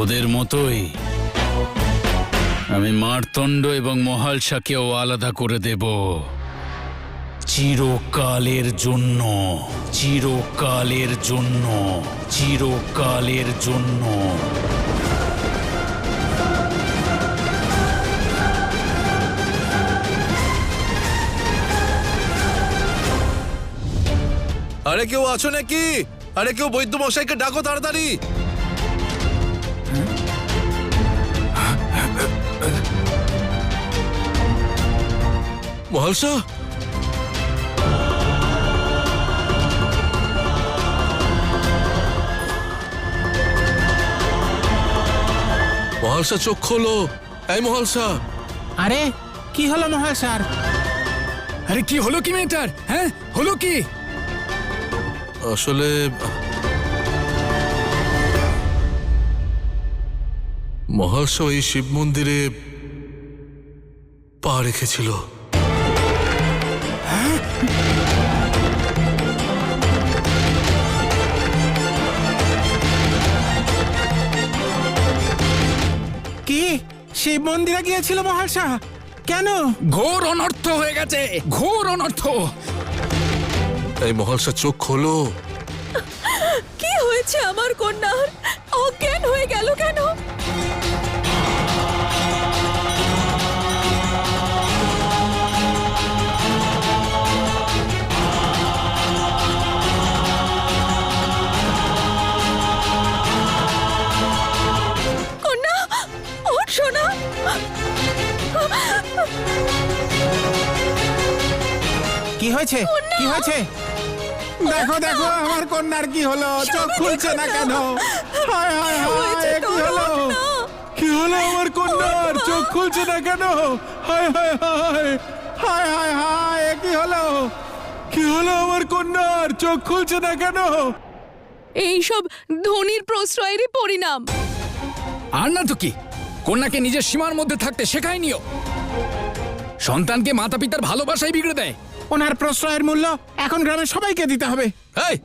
ওদের মতোই আমি মারতণ্ড এবং মহালসাকেও আলাদা করে দেব, চিরকালের জন্য, চিরকালের জন্য, চিরকালের জন্য। আরে কেউ আছো নাকি? আরে কেউ বৈদ্য মশাইকে ডাকো তাড়াতাড়ি। মহালসা, মহালসা চোখ খোলো। এই মহালসা। আরে কি হলো মহাল স্যার? আরে কি হলো কি মেয়েটার? হ্যাঁ, হলো কি? আসলে মহালসা এই শিব মন্দিরে পা রেখেছিল। কি শিব মন্দিরে গিয়েছিল মহাল শাহ? কেন? ঘোর অনর্থ হয়ে গেছে, ঘোর অনর্থ। এই মহালসা চোখ খোলো। কি হয়েছে আমার কন্যার? অজ্ঞান হয়ে গেল কেন? কন্যা, ওঠ সোনা। কি হয়েছে? কি হয়েছে? দেখো দেখো আমার কন্যার কি হলো, চোখ খুলছে না কেন? হায় হায় হায়, কি হলো? কি হলো আমার কন্যার? চোখ খুলছে না কেন? হায় হায় হায়, হায় হায় হায়, কি হলো? কি হলো আমার কন্যার? চোখ খুলছে না কেন? এইসব ধনির প্রশ্রয়েরই পরিণাম। আর না তো কি, কন্যাকে নিজের সীমার মধ্যে থাকতে শেখায়নিও। সন্তানকে মাতা পিতার ভালোবাসাই বিগড়ে দেয়। ওনার প্রশ্রয়ের মূল্য এখন গ্রামের সবাইকে দিতে হবে। এই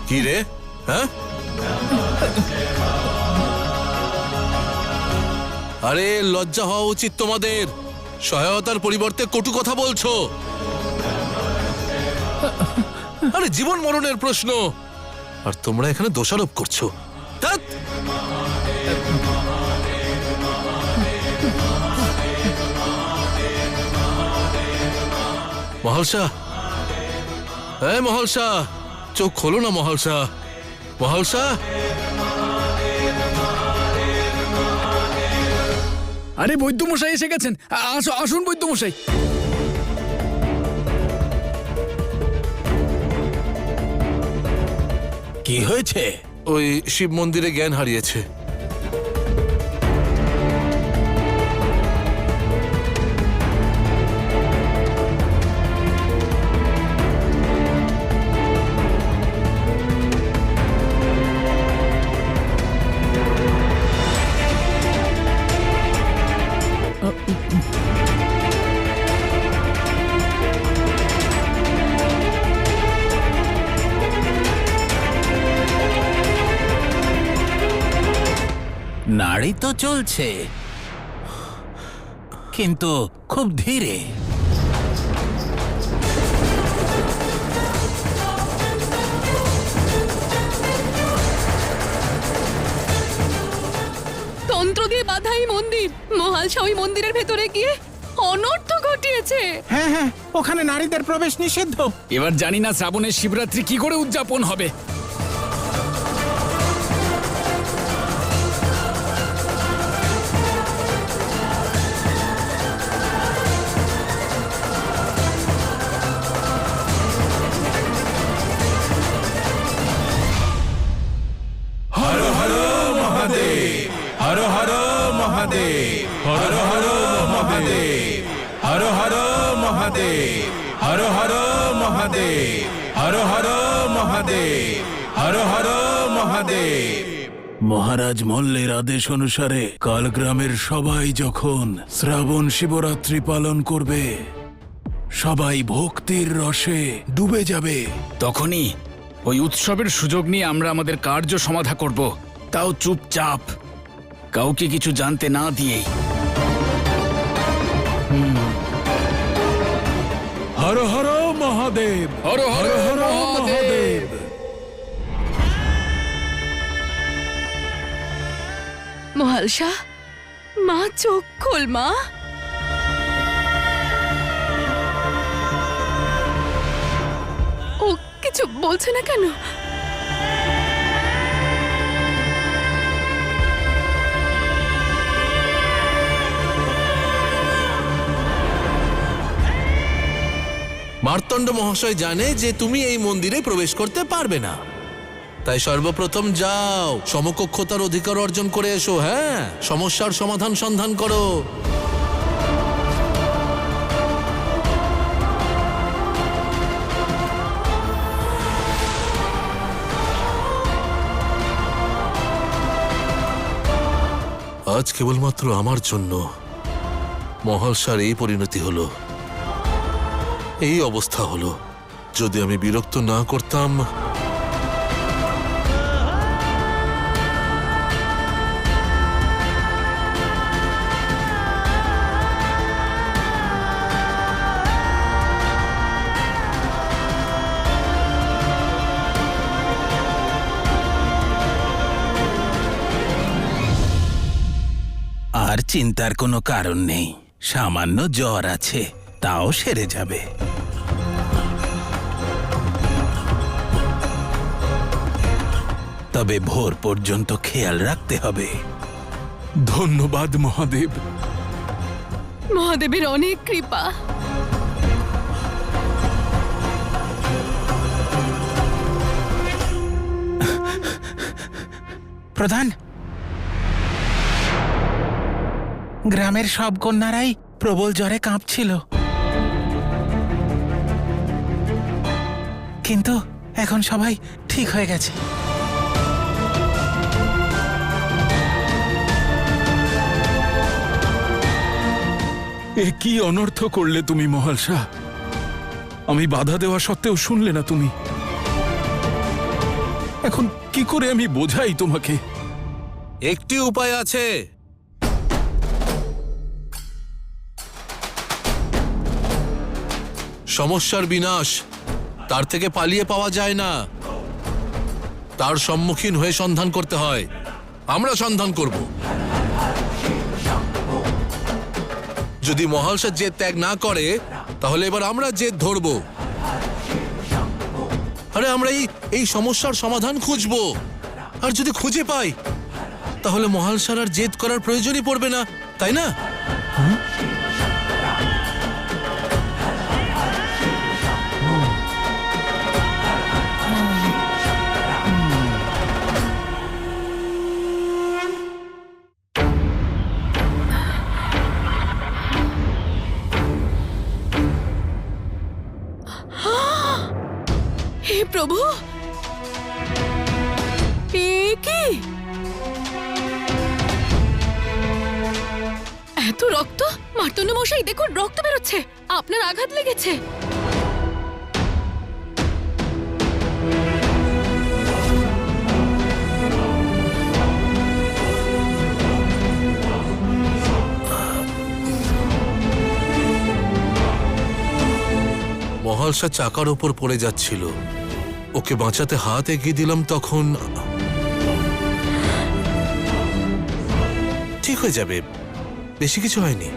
কি রে? হ্যাঁ, আরে লজ্জা হওয়া উচিত তোমাদের। সহায়তার পরিবর্তে কটু কথা বলছো। আরে জীবন মরণের প্রশ্ন, আর তোমরা এখানে দোষারোপ করছো। ধ্যাৎ! মহালসা, এই মহালসা, চোখ খোলো না মহালসা। মহালসা, আরে বৈদ্যমশাই এসে গেছেন। আসুন বৈদ্যমশাই। কি হয়েছে? ওই শিব মন্দিরে জ্ঞান হারিয়েছে। নাড়ি তো চলছে, কিন্তু খুব ধীরে। তন্ত্র দিয়ে বাঁধা এই মন্দির, মহালসা ওই মন্দিরের ভেতরে গিয়ে অনর্থ ঘটিয়েছে। হ্যাঁ হ্যাঁ, ওখানে নারীদের প্রবেশ নিষিদ্ধ। এবার জানি না শ্রাবণের শিবরাত্রি কি করে উদযাপন হবে। মহারাজ মল্লের আদেশ অনুসারে কাল গ্রামের সবাই যখন শ্রাবণ শিবরাত্রি পালন করবে, সবাই ভক্তির রসে ডুবে যাবে। তখনই ওই উৎসবের সুযোগ নিয়ে আমরা আমাদের কার্য সমাধা করব, তাও চুপচাপ, কাউকে কিছু জানতে না দিয়েই। হর হর মহাদেব, হর হর হর মহাদেব। মহালসা, মা চোখ খোল মা। ও কিছু বলছে না কেন? মার্তণ্ড মহাশয় জানে যে তুমি এই মন্দিরে প্রবেশ করতে পারবে না, তাই সর্বপ্রথম যাও সমকক্ষতার অধিকার অর্জন করে এসো। হ্যাঁ, সমস্যার সমাধান সন্ধান করো। আজ কেবলমাত্র আমার জন্য মহালসার এই পরিণতি হলো, এই অবস্থা হলো। যদি আমি বিরক্ত না করতাম, আর চিন্তার কোনো কারণ নেই, সামান্য জ্বর আছে, তাও সেরে যাবে। তবে ভোর পর্যন্ত খেয়াল রাখতে হবে। ধন্যবাদ মহাদেব। মহাদেবের অনেক কৃপা। প্রধান, গ্রামের সব কন্যারাই প্রবল জ্বরে কাঁপছিল, কিন্তু এখন সবাই ঠিক হয়ে গেছে। এ কি অনর্থ করলে তুমি মহালসা? আমি বাধা দেওয়া সত্ত্বেও শুনলে না তুমি। এখন কি করে আমি বোঝাই তোমাকে? একটি উপায় আছে। সমস্যার বিনাশ তার থেকে পালিয়ে পাওয়া যায় না, তার সম্মুখীন হয়ে সন্ধান করতে হয়। আমরা সন্ধান করব। যদি মহালসা জেদ ত্যাগ না করে, তাহলে এবার আমরা জেদ ধরব। আরে আমরা এই সমস্যার সমাধান খুঁজব, আর যদি খুঁজে পাই, তাহলে মহালসার আর জেদ করার প্রয়োজনই পড়বে না, তাই না? হে প্রভু, এ কি? এত রক্ত! মার্তণ্ড মশাই দেখুন, রক্ত বেরোচ্ছে। আপনার আঘাত লেগেছে। মহালসা চাকার ওপর পড়ে যাচ্ছিল, ওকে বাঁচাতে হাত এগিয়ে দিলাম, তখন ঠিক হয়ে যাবে, বেশি কিছু হয়নি।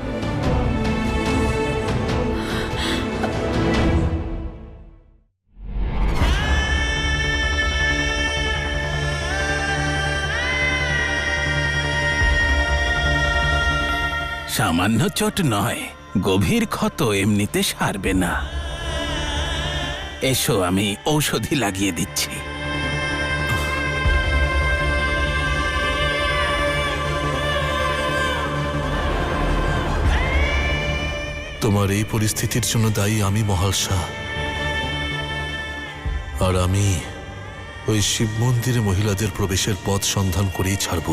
সামান্য চোট নয়, গভীর ক্ষত এমনিতে সারবে না। এসো, আমি ঔষধি লাগিয়ে দিচ্ছি। তোমার এই পরিস্থিতির জন্য দায়ী আমি মহালসা, আর আমি ওই শিব মন্দিরে মহিলাদের প্রবেশের পথ সন্ধান করেই ছাড়ব।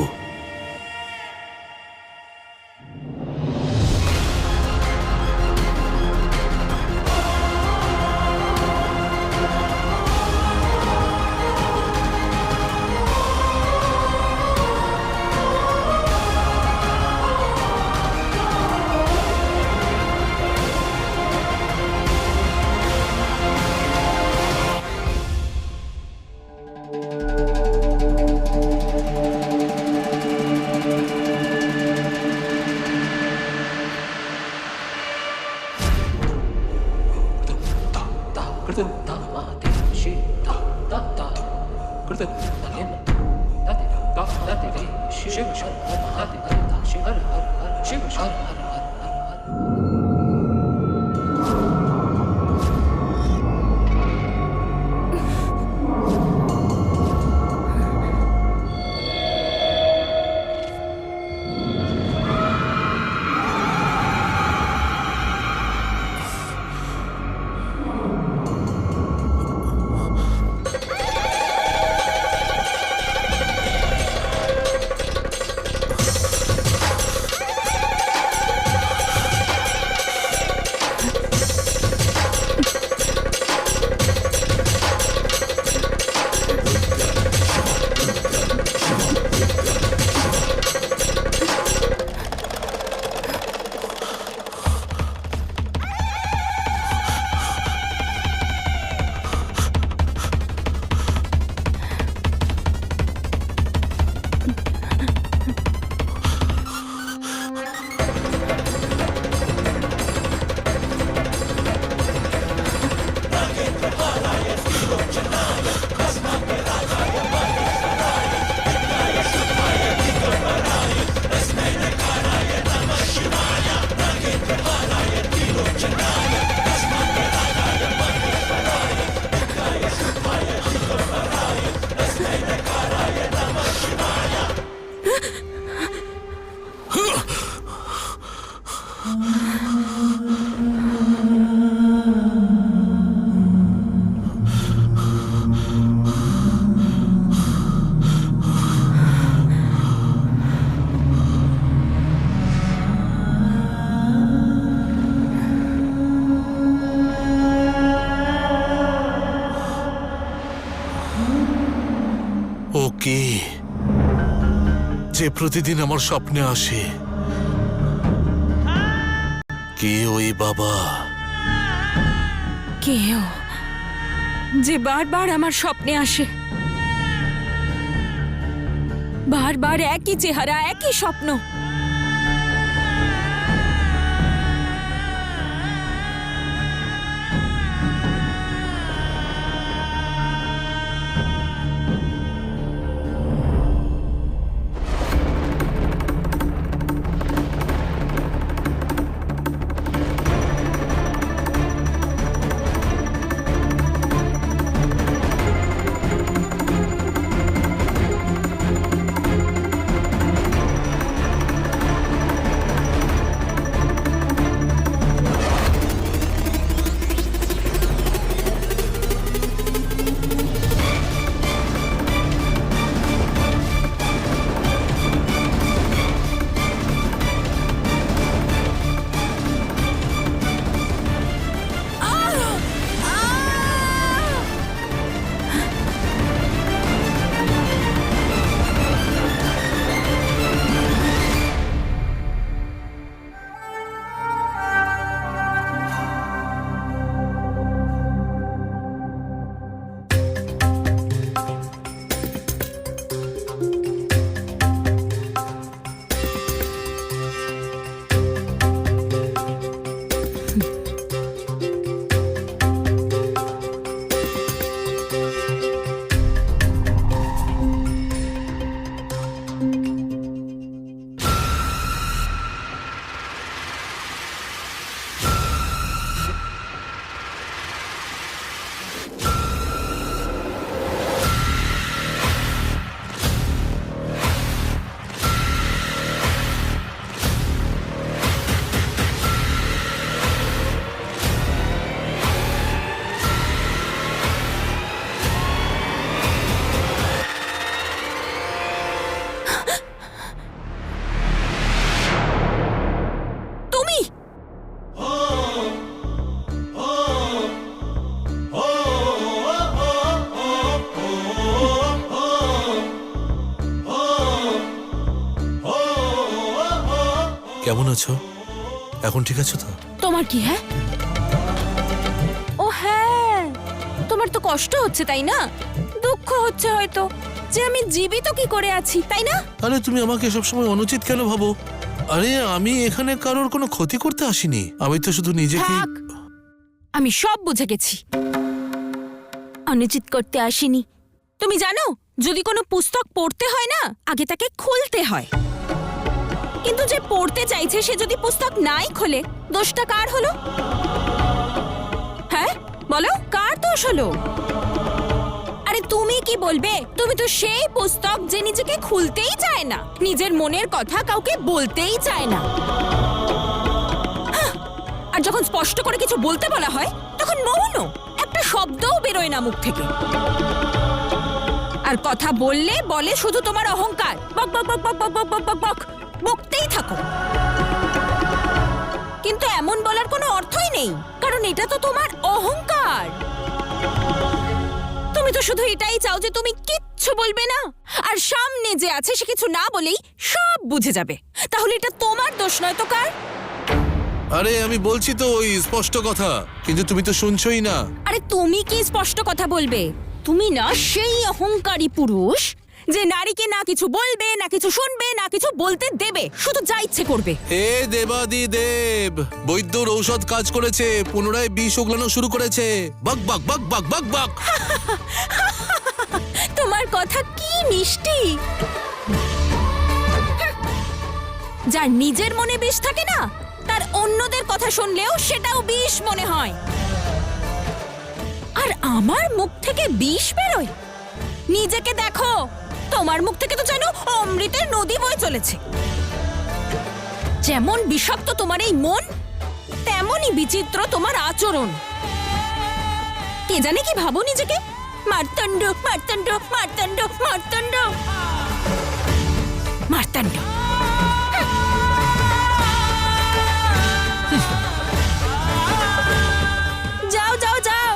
ও কে যে প্রতিদিন আমার স্বপ্নে আসে? কে ওই বাবা? কেউ যে বারবার আমার স্বপ্নে আসে, বারবার একই চেহারা, একই স্বপ্ন। কেমন আছো? এখন ঠিক আছো তো? তোমার কি? হ্যাঁ, ও হ্যাঁ, তোমার তো কষ্ট হচ্ছে তাই না? দুঃখ হচ্ছে হয়তো যে আমি জীবিত কি করে আছি, তাই না? আরে তুমি আমাকে সবসময় অনুচিত কেন ভাবো? আরে আমি এখানে কারোর কোনো ক্ষতি করতে আসিনি, আমি তো শুধু নিজেকে। থাক, আমি সব বুঝে গেছি। অনুচিত করতে আসিনি। তুমি জানো, যদি কোনো পুস্তক পড়তে হয় না, আগে তাকে খুলতে হয়। কিন্তু যে পড়তে চাইছে সে যদি পুস্তক নাই খোলে, দোষটা কার হলো? হ্যাঁ বলো, কার দোষ হলো? আরে তুমি কি বলবে? তুমি তো সেই পুস্তক যে নিজেকে খুলতেই চায় না, নিজের মনের কথা কাউকে বলতেই চায় না। হাহ, আর যখন স্পষ্ট করে কিছু বলতে বলা হয় তখন মৌন, একটা শব্দও বেরোয় না মুখ থেকে। আর কথা বললে বলে শুধু তোমার অহংকার, বক বক বক বক বক বক বক বক বক বকতেই থাকো। কিন্তু এমন বলার কোনো অর্থই নেই, কারণ এটা তো তোমার অহংকার। তুমি তো শুধু এটাই চাও যে তুমি কিচ্ছু বলবে না, আর সামনে যে আছে সে কিছু না বলেই সব বুঝে যাবে। তাহলে এটা তোমার দোষ নয় তো কার? আরে আমি বলছি তো ওই স্পষ্ট কথা, কিন্তু তুমি তো শুনছই না। আরে তুমি কি স্পষ্ট কথা বলবে? তুমি না সেই অহংকারী পুরুষ যে নারীকে না কিছু বলবে, না কিছু শুনবে, না কিছু বলতে দেবে, শুধু যা ইচ্ছে করবে। হে দেবাদি দেব, বৈদ্যর ঔষধ কাজ করেছে, পুনরায় বিষ ওগলানো শুরু করেছে। বক বক বক বক বক বক। তোমার কথা কি মিষ্টি। যার নিজের মনে বিষ থাকে না, তার অন্যদের কথা শুনলেও সেটাও বিষ মনে হয়। আর আমার মুখ থেকে বিষ বেরোয়? নিজেকে দেখো, তোমার মুখ থেকে তো যেন অমৃতের নদী বয়ে চলেছে। যেমন বিষাক্ত তোমার এই মন, তেমনই বিচিত্র তোমার আচরণ। কে জানে কি ভাবো নিজেকে? মার্তণ্ড মার্তণ্ড মার্তণ্ড মার্তণ্ড মার্তণ্ড। যাও যাও যাও।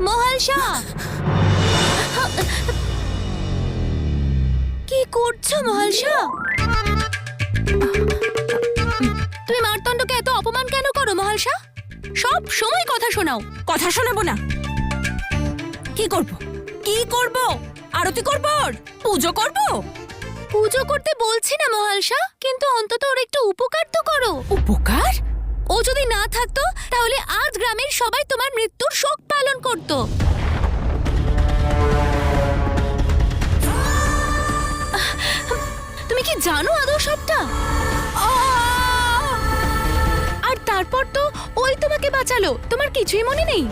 মহালসা, কি করছো মহালসা? তুমি মার্তণ্ডকে এত অপমান কেন করো মহালসা? সব সময় কথা শোনাও। কথা শোনাবো না? কি করব? কি করব? আরতি করব? পুজো করব? পুজো করতে বলছি না মহালসা, কিন্তু অন্তত ওর একটু উপকার তো করো। উপকার? ও যদি না থাকতো তাহলে আজ গ্রামের সবাই তোমার মৃত্যুর শোক পালন করত। তুমি কি জানো আদৌ সবটা? আর তারপর তো ওই তোমাকে বাঁচালো, তোমার কিছুই মনে নেই?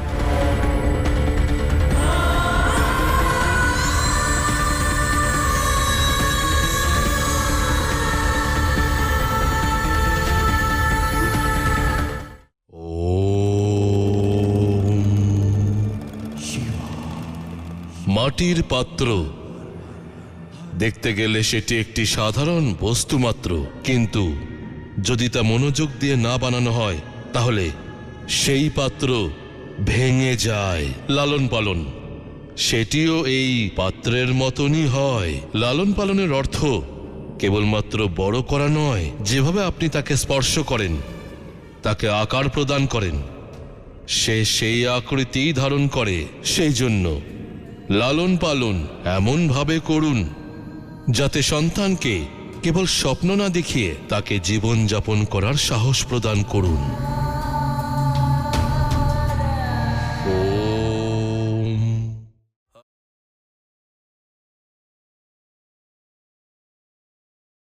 মাটির পাত্র। দেখতে গেলে সেটি একটি সাধারণ বস্তু মাত্র, কিন্তু যদি তা মনোযোগ দিয়ে না বানানো হয় তাহলে সেই পাত্র ভেঙে যায়। লালন পালন সেটিও এই পাত্রের মতনই হয়। লালন পালনের অর্থ কেবলমাত্র বড় করা নয়, যেভাবে আপনি তাকে স্পর্শ করেন, তাকে আকার প্রদান করেন, সে সেই আকৃতিই ধারণ করে। সেই জন্য লালন পালন এমনভাবে করুন যাতে সন্তানকে কেবল স্বপ্ন না দেখিয়ে তাকে জীবনযাপন করার সাহস প্রদান করুন।